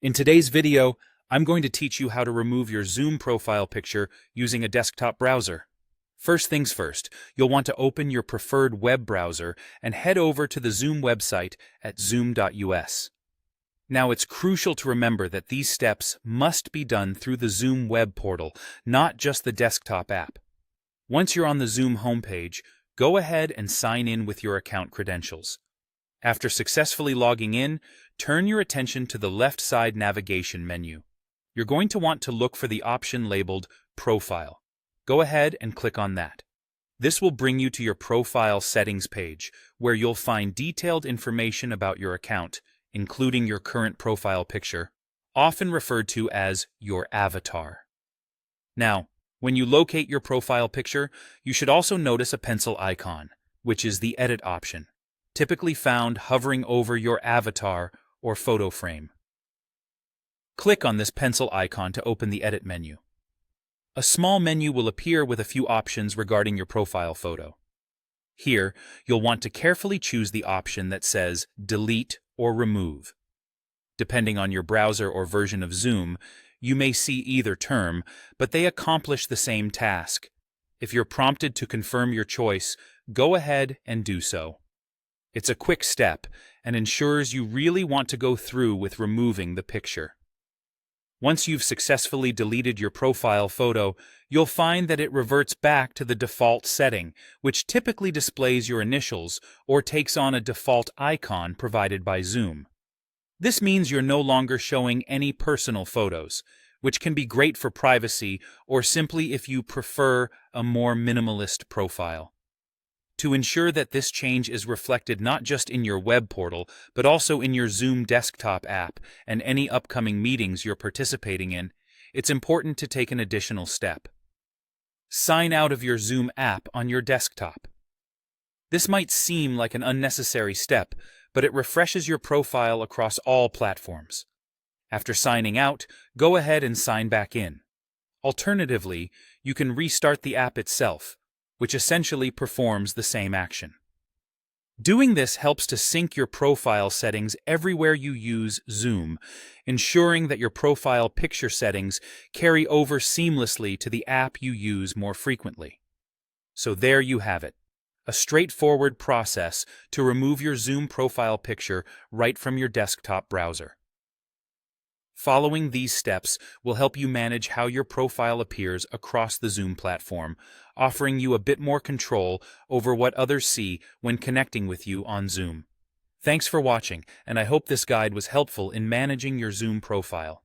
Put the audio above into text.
In today's video, I'm going to teach you how to remove your Zoom profile picture using a desktop browser. First things first, you'll want to open your preferred web browser and head over to the Zoom website at zoom.us. Now, it's crucial to remember that these steps must be done through the Zoom web portal, not just the desktop app. Once you're on the Zoom homepage, go ahead and sign in with your account credentials. After successfully logging in, turn your attention to the left side navigation menu. You're going to want to look for the option labeled Profile. Go ahead and click on that. This will bring you to your profile settings page, where you'll find detailed information about your account, including your current profile picture, often referred to as your avatar. Now, when you locate your profile picture, you should also notice a pencil icon, which is the edit option, typically found hovering over your avatar or photo frame. Click on this pencil icon to open the edit menu. A small menu will appear with a few options regarding your profile photo. Here, you'll want to carefully choose the option that says Delete or Remove. Depending on your browser or version of Zoom, you may see either term, but they accomplish the same task. If you're prompted to confirm your choice, go ahead and do so. It's a quick step and ensures you really want to go through with removing the picture. Once you've successfully deleted your profile photo, you'll find that it reverts back to the default setting, which typically displays your initials or takes on a default icon provided by Zoom. This means you're no longer showing any personal photos, which can be great for privacy or simply if you prefer a more minimalist profile. To ensure that this change is reflected not just in your web portal, but also in your Zoom desktop app and any upcoming meetings you're participating in, it's important to take an additional step. Sign out of your Zoom app on your desktop. This might seem like an unnecessary step, but it refreshes your profile across all platforms. After signing out, go ahead and sign back in. Alternatively, you can restart the app itself, which essentially performs the same action. Doing this helps to sync your profile settings everywhere you use Zoom, ensuring that your profile picture settings carry over seamlessly to the app you use more frequently. So there you have it, a straightforward process to remove your Zoom profile picture right from your desktop browser. Following these steps will help you manage how your profile appears across the Zoom platform, offering you a bit more control over what others see when connecting with you on Zoom. Thanks for watching, and I hope this guide was helpful in managing your Zoom profile.